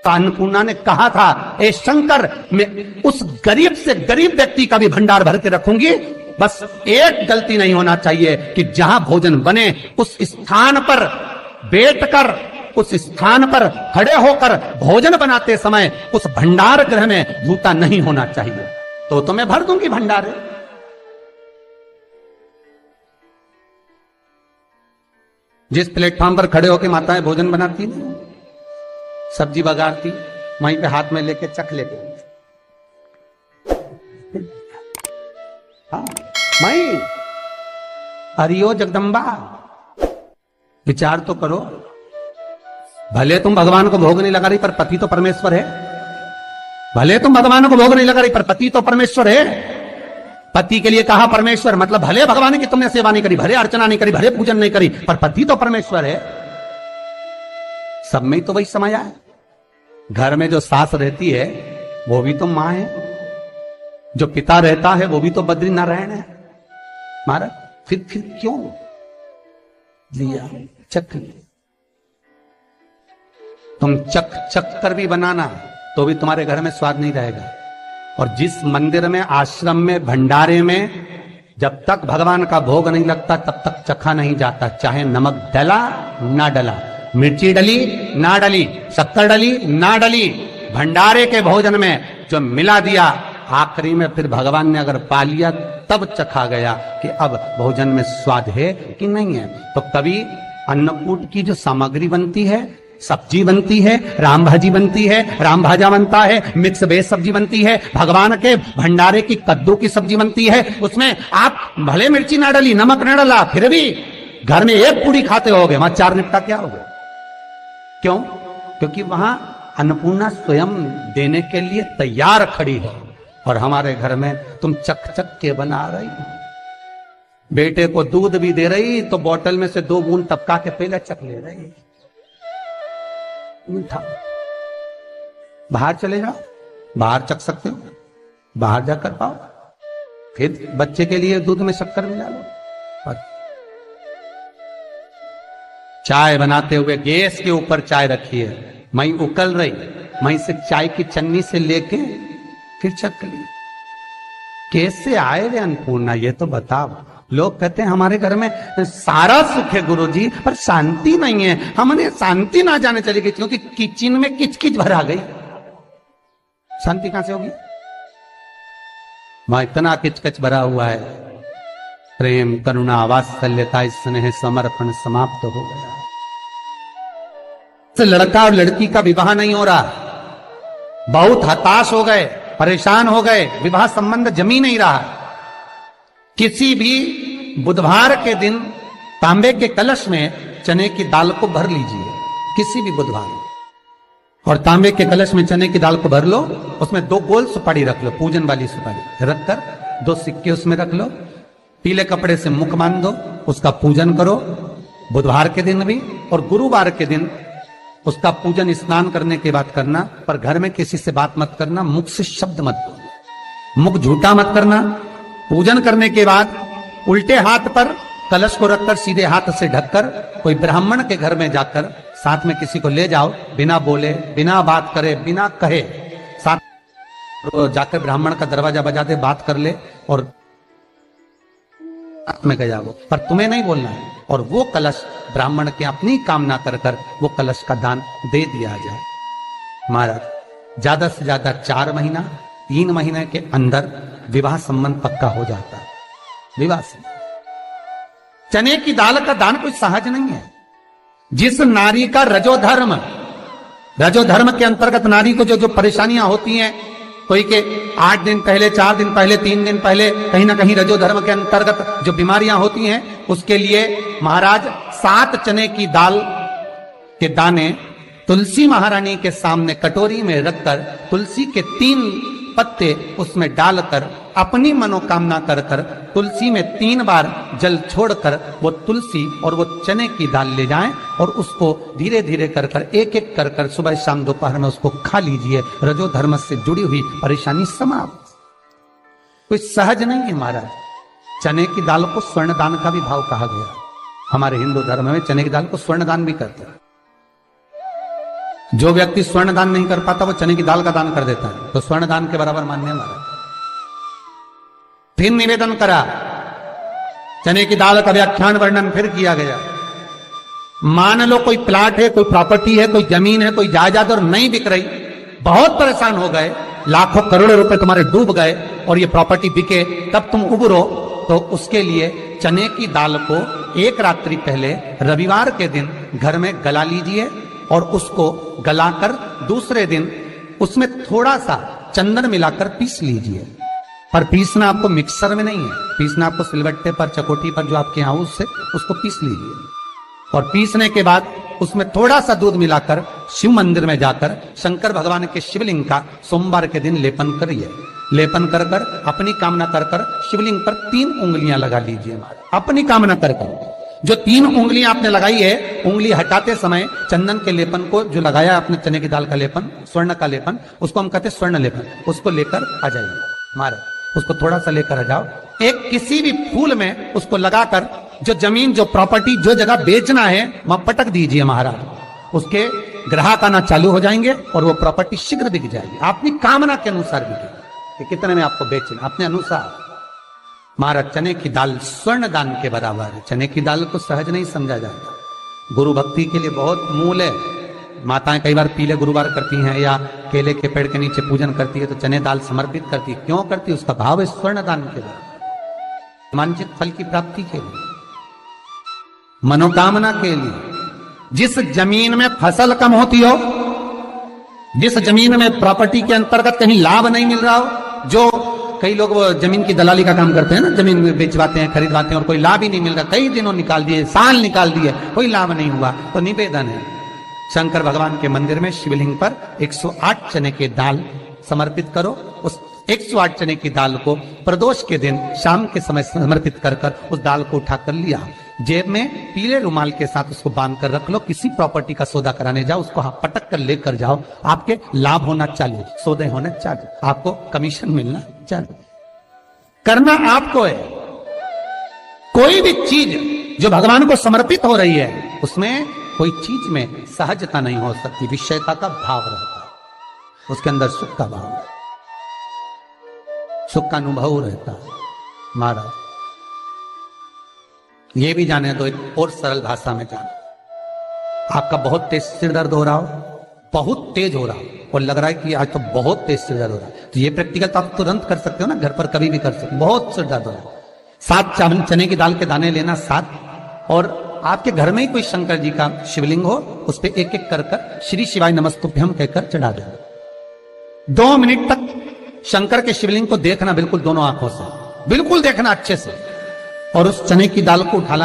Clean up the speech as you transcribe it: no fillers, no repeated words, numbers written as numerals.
तो अन्नपूर्णा ने कहा था, ए शंकर, मैं उस गरीब से गरीब व्यक्ति का भी भंडार भर के रखूंगी, बस एक गलती नहीं होना चाहिए कि जहां भोजन बने उस स्थान पर बैठकर, उस स्थान पर खड़े होकर भोजन बनाते समय उस भंडार गृह में जूता नहीं होना चाहिए। तो मैं भर दूंगी भंडार। जिस प्लेटफॉर्म पर खड़े होकर माताएं भोजन बनाती, सब्जी बगाड़ती, वहीं पे हाथ में लेके चख लेते, हाँ माई, हरियो जगदम्बा, विचार तो करो। भले तुम भगवान को भोग नहीं लगा रही, पर पति तो परमेश्वर है। भले तुम भगवान को भोग नहीं लगा रही, पर पति तो परमेश्वर है। पति के लिए कहा परमेश्वर, मतलब भले भगवान की तुमने सेवा नहीं करी, भले अर्चना नहीं करी, भले पूजन नहीं करी, पर पति तो परमेश्वर है। सब में तो वही समाया है। घर में जो सास रहती है वो भी तो मां है, जो पिता रहता है वो भी तो बद्री नारायण है। महाराज फिर क्यों लिया, चक लिया। तुम चक कर भी बनाना तो भी तुम्हारे घर में स्वाद नहीं रहेगा। और जिस मंदिर में, आश्रम में, भंडारे में जब तक भगवान का भोग नहीं लगता तब तक चखा नहीं जाता, चाहे नमक डला ना डला, मिर्ची डली ना डली, शक्कर डली ना डली, भंडारे के भोजन में जो मिला दिया, आखिरी में फिर भगवान ने अगर पा लिया तब चखा गया कि अब भोजन में स्वाद है कि नहीं है। तो कभी अन्नकूट की जो सामग्री बनती है, सब्जी बनती है, राम भाजी बनती है, राम भाजा बनता है, मिक्स वेज सब्जी बनती है, भगवान के भंडारे की कद्दू की सब्जी बनती है, उसमें आप भले मिर्ची ना डली, नमक ना डला, फिर भी घर में एक पूड़ी खाते होगे, वहां चार निपटा क्या होगा? क्यों? क्योंकि वहां अन्नपूर्णा स्वयं देने के लिए तैयार खड़ी है। और हमारे घर में तुम चक के बना रही, बेटे को दूध भी दे रही तो बोतल में से 2 बूंद टपका के पहले चख ले रही। मीठा बाहर चले जाओ, बाहर चख सकते हो, बाहर जाकर पाओ, फिर बच्चे के लिए दूध में शक्कर मिला लो। चाय बनाते हुए गैस के ऊपर चाय रखी है, मई उकल रही, मई से चाय की चन्नी से लेके फिर चख ली। कैसे आए रे अन्नपूर्णा, ये तो बताओ। लोग कहते हैं हमारे घर में सारा सुख है गुरुजी, पर शांति नहीं है। हमने शांति ना जाने चली गई क्योंकि किचन में किचकिच भरा गई, शांति कहां से होगी? वहां इतना किचकिच भरा हुआ है, प्रेम, करुणा, वात्सल्यता, स्नेह, समर्पण समाप्त हो गया। तो लड़का और लड़की का विवाह नहीं हो रहा, बहुत हताश हो गए, परेशान हो गए, विवाह संबंध जमी नहीं रहा। किसी भी बुधवार के दिन तांबे के कलश में चने की दाल को भर लीजिए, किसी भी बुधवार, और तांबे के कलश में चने की दाल को भर लो, उसमें 2 गोल सुपारी रख लो, पूजन वाली सुपारी रखकर 2 सिक्के उसमें रख लो, पीले कपड़े से मुख बांध दो, उसका पूजन करो बुधवार के दिन भी, और गुरुवार के दिन उसका पूजन स्नान करने के बाद करना। पर घर में किसी से बात मत करना, मुख से शब्द मत बोलना, मुख झूठा मत करना। पूजन करने के बाद उल्टे हाथ पर कलश को रखकर सीधे हाथ से ढककर कोई ब्राह्मण के घर में जाकर साथ में किसी को ले जाओ, बिना बोले, बिना बात करे, बिना कहे, साथ जाकर ब्राह्मण का दरवाजा बजा दे, बात कर ले और में गया वो, पर तुम्हें नहीं बोलना है। और वो कलश ब्राह्मण के अपनी कामना कर कर वो कलश का दान दे दिया जाए। महाराज ज्यादा से ज्यादा 4 महीना 3 महीने के अंदर विवाह संबंध पक्का हो जाता है। विवाह से चने की दाल का दान कोई सहज नहीं है। जिस नारी का रजोधर्म के अंतर्गत नारी को जो परेशानियां होती हैं, कोई के 8 दिन पहले, 4 दिन पहले, 3 दिन पहले कहीं ना कहीं रजोधर्म के अंतर्गत जो बीमारियां होती हैं, उसके लिए महाराज 7 चने की दाल के दाने तुलसी महारानी के सामने कटोरी में रखकर तुलसी के 3 पत्ते उसमें डालकर अपनी मनोकामना कर कर तुलसी में 3 बार जल छोड़कर वो तुलसी और वो चने की दाल ले जाएं और उसको धीरे धीरे कर कर एक एक कर कर सुबह शाम दोपहर में उसको खा लीजिए। रजो धर्म से जुड़ी हुई परेशानी समाप्त। कोई सहज नहीं है महाराज। चने की दाल को स्वर्ण दान का भी भाव कहा गया। हमारे हिंदू धर्म में चने की दाल को स्वर्ण दान भी करते हैं। जो व्यक्ति स्वर्ण दान नहीं कर पाता वो चने की दाल का दान कर देता है, तो स्वर्ण दान के बराबर मान्य हमारा। फिर निवेदन करा, चने की दाल का व्याख्यान वर्णन फिर किया गया। मान लो कोई प्लाट है, कोई प्रॉपर्टी है, कोई जमीन है, कोई जायदाद और नहीं बिक रही, बहुत परेशान हो गए, लाखों करोड़ों रुपए तुम्हारे डूब गए और ये प्रॉपर्टी बिके, तब तुम उबरो, तो उसके लिए चने की दाल को एक रात्रि पहले रविवार के दिन घर में गला लीजिए और उसको गलाकर दूसरे दिन उसमें थोड़ा सा चंदन मिलाकर पीस लीजिए। पर पीसना आपको मिक्सर में नहीं है, पीसना आपको सिलबट्टे पर, चकोटी पर, जो आपके यहाँ उससे उसको पीस लीजिए। और पीसने के बाद उसमें थोड़ा सा दूध मिलाकर शिव मंदिर में जाकर शंकर भगवान के शिवलिंग का सोमवार के दिन लेपन करिए। लेपन कर कर अपनी कामना कर कर शिवलिंग पर 3 उंगलियां लगा लीजिए। अपनी कामना कर कर जो 3 उंगलियां आपने लगाई है, उंगली हटाते समय चंदन के लेपन को जो लगाया आपने, चने की दाल का लेपन, स्वर्ण का लेपन, उसको हम कहते हैं स्वर्ण लेपन, उसको लेकर आ जाइए महाराज। उसको थोड़ा सा लेकर आ जाओ, एक किसी भी फूल में उसको लगाकर जो जमीन, जो प्रॉपर्टी, जो जगह बेचना है वहां पटक दीजिए महाराज। उसके ग्राहक आना चालू हो जाएंगे और वो प्रॉपर्टी शीघ्र बिक जाएगी, अपनी कामना के अनुसार बिकेगी कि कितने में आपको बेचना, अपने अनुसार। महाराज चने की दाल स्वर्ण दान के बराबर है। चने की दाल को सहज नहीं समझा जाता, गुरु भक्ति के लिए बहुत मूल है। माताएं कई बार पीले गुरुवार करती हैं या केले के पेड़ के नीचे पूजन करती है तो चने दाल समर्पित करती है। क्यों करती है? उसका भाव है स्वर्ण दान के बराबर, वांछित फल की प्राप्ति के लिए, मनोकामना के लिए। जिस जमीन में फसल कम होती हो, जिस जमीन में प्रॉपर्टी के अंतर्गत कहीं लाभ नहीं मिल रहा हो, जो कई लोग वो जमीन की दलाली का काम करते हैं ना, जमीन बेचवाते हैं, खरीदवाते हैं और कोई लाभ ही नहीं मिल रहा, कई दिनों निकाल दिए, साल निकाल दिए, कोई लाभ नहीं हुआ, तो निवेदन है शंकर भगवान के मंदिर में शिवलिंग पर 108 चने के दाल समर्पित करो। उस 108 चने की दाल को प्रदोष के दिन शाम के समय समर्पित कर कर उस दाल को उठाकर लिया, जेब में पीले रुमाल के साथ उसको बांध कर रख लो। किसी प्रॉपर्टी का सौदा कराने जाओ, उसको पटक कर लेकर जाओ, आपके लाभ होना चालू, सौदे होने चालू, आपको कमीशन मिलना चालू। करना आपको है। कोई भी चीज जो भगवान को समर्पित हो रही है उसमें कोई चीज में सहजता नहीं हो सकती, विषयता का भाव रहता है, उसके अंदर सुख का भाव, सुख का अनुभव रहता है। महाराज ये भी जाने दो, एक और सरल भाषा में जाने, आपका बहुत तेज सिर दर्द हो रहा हो, बहुत तेज हो रहा हो और लग रहा है कि आज तो बहुत तेज सिर दर्द हो रहा है, तो ये प्रैक्टिकल तो आप तुरंत कर सकते हो ना, घर पर कभी भी कर सकते हो। बहुत सिर दर्द हो रहा है, 7 चने की दाल के दाने लेना 7, और आपके घर में ही कोई शंकर जी का शिवलिंग हो, उस पर एक एक कर कर श्री शिवाय नमस्तुभ्यम कहकर चढ़ा देना। 2 मिनट तक शंकर के शिवलिंग को देखना, बिल्कुल दोनों आंखों से, बिल्कुल देखना अच्छे से, और उस चने की दाल को उठा लाना।